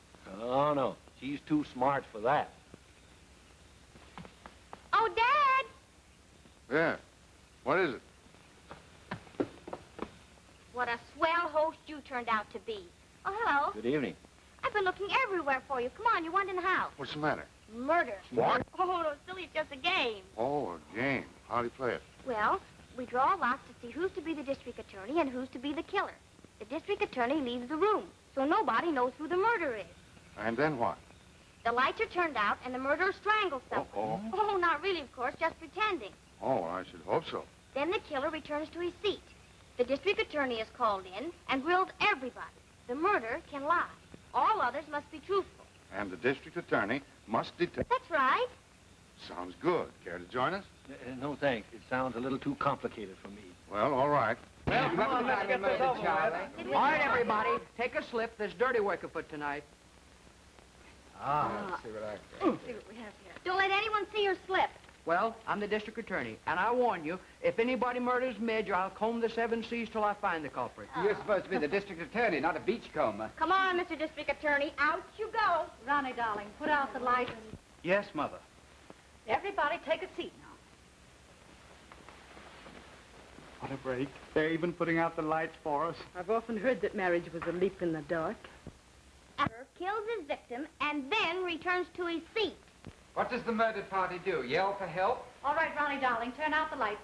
Oh, no. She's too smart for that. Oh, Dad! Yeah. What is it? What a swell host you turned out to be. Oh, hello. Good evening. I've been looking everywhere for you. Come on, you want in the house. What's the matter? Murder. What? Oh, no, silly, it's just a game. Oh, a game. How do you play it? Well, we draw lots to see who's to be the district attorney and who's to be the killer. The district attorney leaves the room, so nobody knows who the murderer is. And then what? The lights are turned out, and the murderer strangles someone. Uh-oh. Oh, not really, of course, just pretending. Oh, I should hope so. Then the killer returns to his seat. The district attorney is called in and grills everybody. The murderer can lie. All others must be truthful. And the district attorney must detect... That's right. Sounds good. Care to join us? No, thanks. It sounds a little too complicated for me. Well, all right. Well, come on, let's get this over with. All right, everybody, take a slip. There's dirty work afoot tonight. Let's see what I Let's see what we have here. Don't let anyone see your slip. Well, I'm the district attorney, and I warn you, if anybody murders Midge, I'll comb the 7 seas till I find the culprit. You're supposed to be the district attorney, not a beachcomber. Come on, Mr. District Attorney. Out you go. Ronnie, darling, put out the lights. Yes, Mother. Everybody take a seat now. What a break. They're even putting out the lights for us. I've often heard that marriage was a leap in the dark. Kills his victim and then returns to his seat. What does the murdered party do? Yell for help? All right, Ronnie, darling, turn out the lights.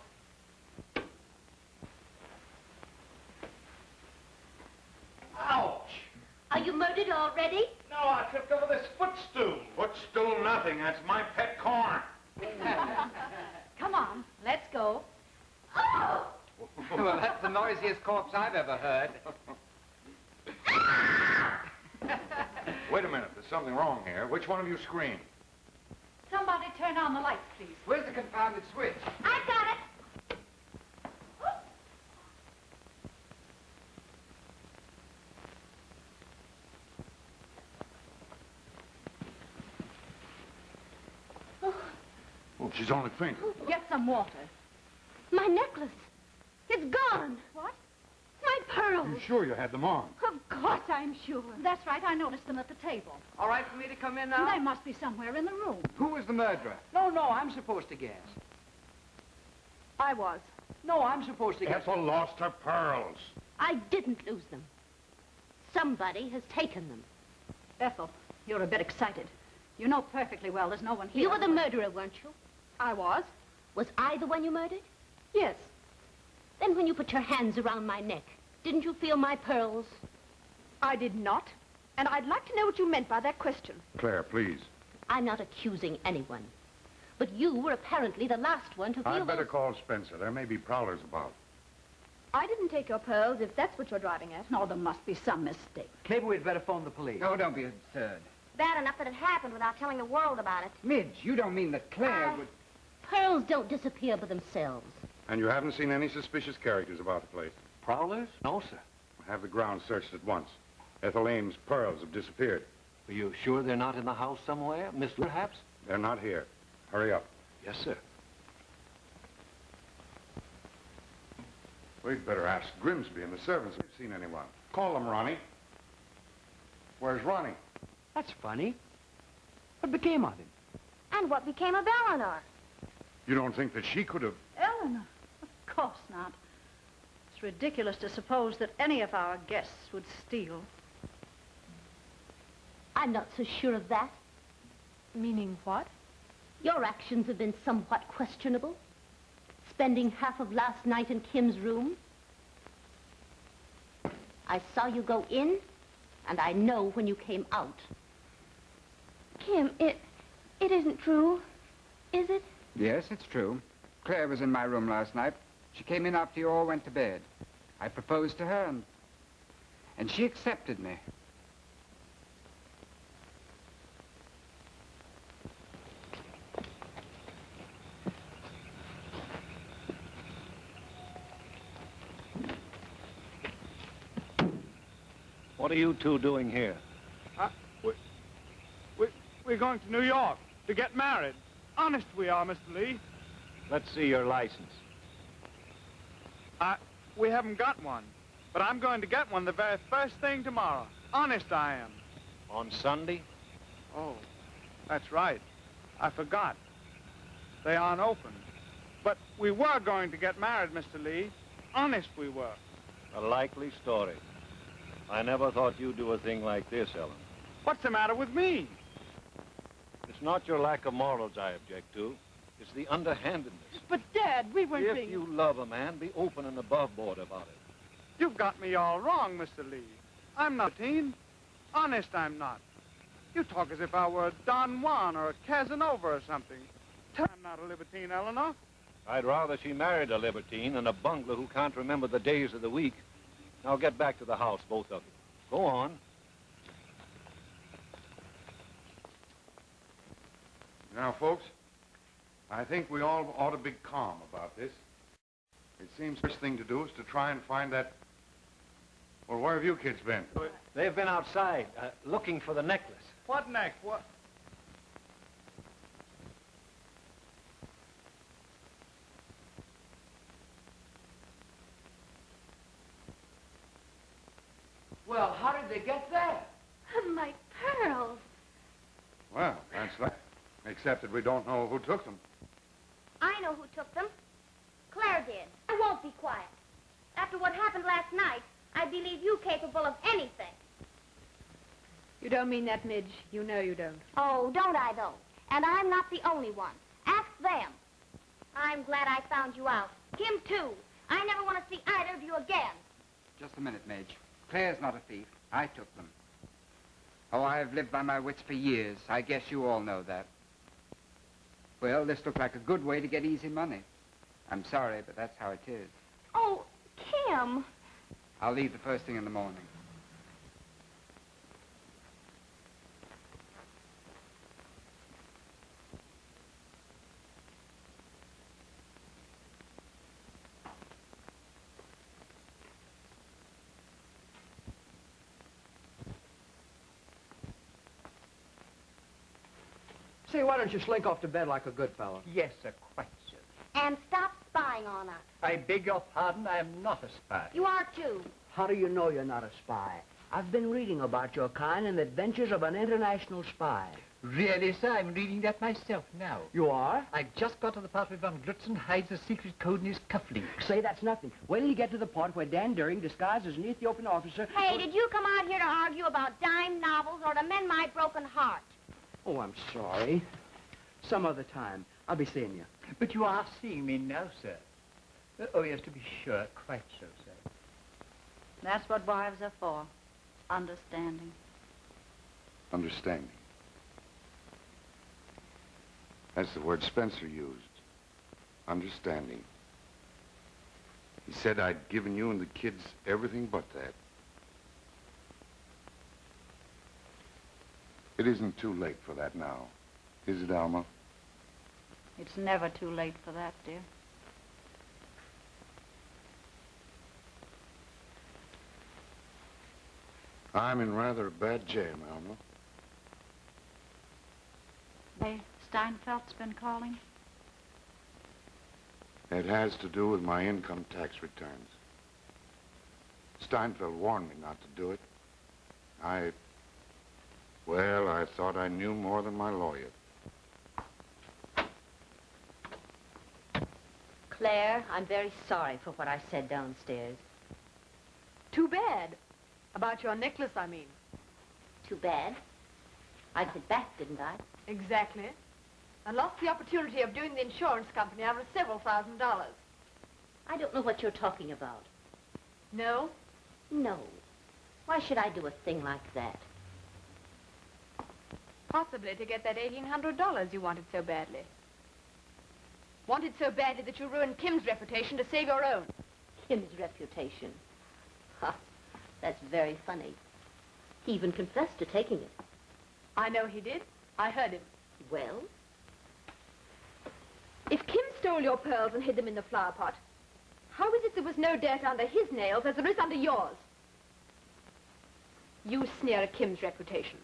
Ouch! Are you murdered already? No, I tripped over this footstool. Footstool nothing. That's my pet corn. Come on, let's go. Well, that's the noisiest corpse I've ever heard. Wait a minute. There's something wrong here. Which one of you screamed? Somebody turn on the lights, please. Where's the confounded switch? I've got it. Oh, she's only fainted. Get some water. My necklace. It's gone. What? My pearls. You sure you had them on? Of course I'm sure. That's right, I noticed them at the table. All right for me to come in now? They must be somewhere in the room. Who was the murderer? No, I'm supposed to guess. I was. No, I'm supposed to guess. Ethel lost her pearls. I didn't lose them. Somebody has taken them. Ethel, you're a bit excited. You know perfectly well there's no one here. You were the murderer, weren't you? I was. Was I the one you murdered? Yes. Then when you put your hands around my neck, didn't you feel my pearls? I did not. And I'd like to know what you meant by that question. Claire, please. I'm not accusing anyone. But you were apparently the last one to feel I'd better call Spencer. There may be prowlers about. I didn't take your pearls, if that's what you're driving at. No, there must be some mistake. Maybe we'd better phone the police. No, don't be absurd. Bad enough that it happened without telling the world about it. Midge, you don't mean that Claire would... Pearls don't disappear by themselves. And you haven't seen any suspicious characters about the place? Prowlers? No, sir. Have the ground searched at once. Ethel Ames' pearls have disappeared. Are you sure they're not in the house somewhere, Miss perhaps? They're not here. Hurry up. Yes, sir. We'd better ask Grimsby and the servants if they've seen anyone. Call them, Ronnie. Where's Ronnie? That's funny. What became of him? And what became of Eleanor? You don't think that she could have... Eleanor? Of course not. It's ridiculous to suppose that any of our guests would steal. I'm not so sure of that. Meaning what? Your actions have been somewhat questionable. Spending half of last night in Kim's room. I saw you go in, and I know when you came out. Kim, it isn't true, is it? Yes, it's true. Claire was in my room last night. She came in after you all went to bed. I proposed to her, and she accepted me. What are you two doing here? We're going to New York to get married. Honest we are, Mr. Lee. Let's see your license. We haven't got one, but I'm going to get one the very first thing tomorrow. Honest I am. On Sunday? Oh, that's right. I forgot. They aren't open. But we were going to get married, Mr. Lee. Honest we were. A likely story. I never thought you'd do a thing like this, Ellen. What's the matter with me? It's not your lack of morals I object to. It's the underhandedness. But, Dad, we weren't If you love a man, be open and above board about it. You've got me all wrong, Mr. Lee. I'm not a teen. Honest, I'm not. You talk as if I were a Don Juan or a Casanova or something. I'm not a libertine, Eleanor. I'd rather she married a libertine than a bungler who can't remember the days of the week. Now get back to the house, both of you. Go on. Now, folks, I think we all ought to be calm about this. It seems the first thing to do is to try and find that... Well, where have you kids been? They've been outside, looking for the necklace. What next? What? Well, how did they get there? My pearls. Well, that's that. Except that we don't know who took them. I know who took them. Claire did. I won't be quiet. After what happened last night, I believe you capable of anything. You don't mean that, Midge. You know you don't. Oh, don't I, though? And I'm not the only one. Ask them. I'm glad I found you out. Kim, too. I never want to see either of you again. Just a minute, Midge. Claire's not a thief. I took them. Oh, I've lived by my wits for years. I guess you all know that. Well, this looked like a good way to get easy money. I'm sorry, but that's how it is. Oh, Kim. I'll leave the first thing in the morning. Say, why don't you slink off to bed like a good fellow? Yes, sir, quite so. And stop spying on us. I beg your pardon, I am not a spy. You are too. How do you know you're not a spy? I've been reading about your kind and the adventures of an international spy. Really, sir, I'm reading that myself now. You are? I've just got to the part where Von Glutzen hides a secret code in his cufflinks. Say that's nothing. Wait till you get to the part where Dan During, disguised as an Ethiopian officer... Hey, did you come out here to argue about dime novels or to mend my broken heart? Oh, I'm sorry. Some other time. I'll be seeing you. But you are seeing me now, sir. Oh, yes, to be sure. Quite so, sir. That's what wives are for. Understanding. Understanding. That's the word Spencer used. Understanding. He said I'd given you and the kids everything but that. It isn't too late for that now, is it, Alma? It's never too late for that, dear. I'm in rather a bad jam, Alma. Hey, Steinfeld's been calling? It has to do with my income tax returns. Steinfeld warned me not to do it. Well, I thought I knew more than my lawyer. Claire, I'm very sorry for what I said downstairs. Too bad. About your necklace, I mean. Too bad. I did back, didn't I? Exactly. I lost the opportunity of doing the insurance company out of several $1,000s. I don't know what you're talking about. No? No. Why should I do a thing like that? Possibly to get that $1,800 you wanted so badly. Wanted so badly that you ruined Kim's reputation to save your own. Kim's reputation. Ha, that's very funny. He even confessed to taking it. I know he did. I heard him. Well? If Kim stole your pearls and hid them in the flower pot, how is it there was no dirt under his nails as there is under yours? You sneer at Kim's reputation.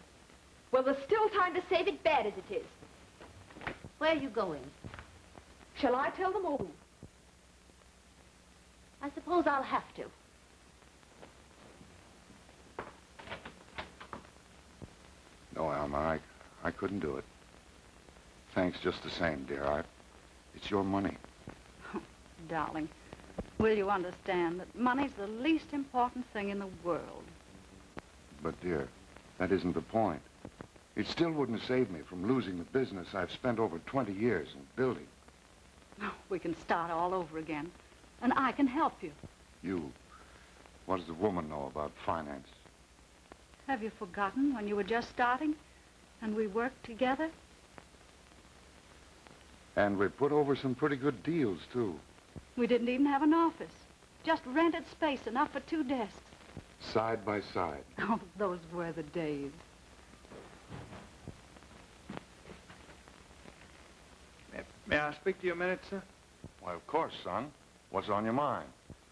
Well, there's still time to save it, bad as it is. Where are you going? Shall I tell them all? I suppose I'll have to. No, Alma, I couldn't do it. Thanks just the same, dear. It's your money. Darling, will you understand that money's the least important thing in the world? But, dear, that isn't the point. It still wouldn't save me from losing the business I've spent over 20 years in building. We can start all over again, and I can help you. You, what does the woman know about finance? Have you forgotten when you were just starting and we worked together? And we put over some pretty good deals, too. We didn't even have an office. Just rented space enough for 2 desks. Side by side. Oh, those were the days. May I speak to you a minute, sir? Why, of course, son. What's on your mind?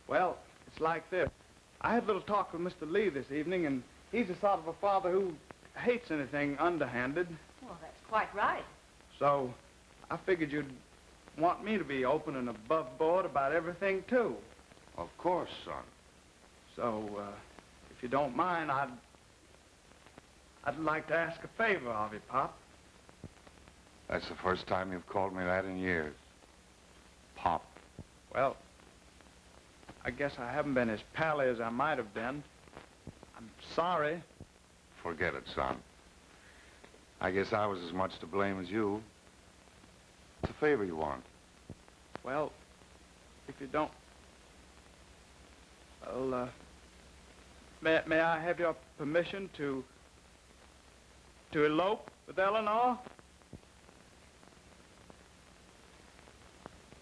Well, it's like this. I had a little talk with Mr. Lee this evening, and he's the sort of a father who hates anything underhanded. Well, that's quite right. So I figured you'd want me to be open and above board about everything, too. Of course, son. So, if you don't mind, I'd like to ask a favor of you, Pop. That's the first time you've called me that in years. Pop. Well, I guess I haven't been as pally as I might have been. I'm sorry. Forget it, son. I guess I was as much to blame as you. It's a favor you want. Well, if you don't... Well, May I have your permission to elope with Eleanor?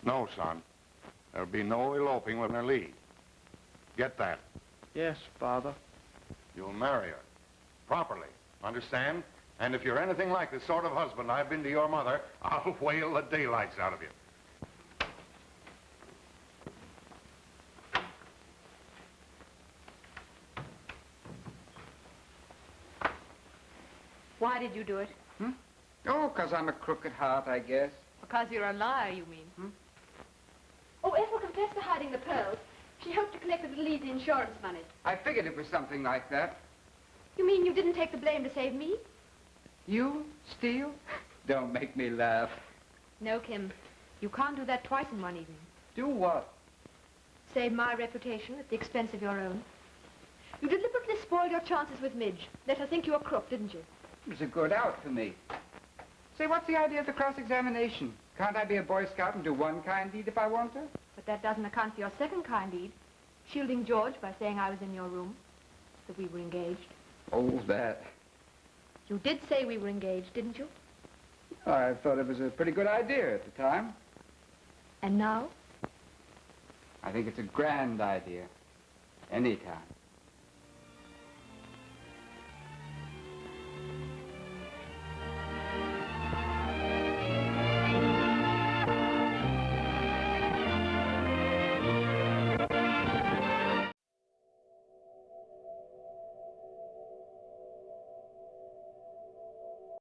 No, son. There'll be no eloping with Lee. Get that? Yes, Father. You'll marry her. Properly. Understand? And if you're anything like the sort of husband I've been to your mother, I'll whale the daylights out of you. Why did you do it? Oh, 'cause I'm a crook at heart, I guess. Because you're a liar, you mean? Oh, Ethel confessed to hiding the pearls. She hoped to collect a little easy insurance money. I figured it was something like that. You mean you didn't take the blame to save me? You steal? Don't make me laugh. No, Kim. You can't do that twice in one evening. Do what? Save my reputation at the expense of your own. You deliberately spoiled your chances with Midge. Let her think you a crook, didn't you? It was a good out for me. Say, what's the idea of the cross-examination? Can't I be a Boy Scout and do one kind deed if I want to? But that doesn't account for your second kind deed. Shielding George by saying I was in your room. That we were engaged. Oh, that. You did say we were engaged, didn't you? I thought it was a pretty good idea at the time. And now? I think it's a grand idea. Anytime.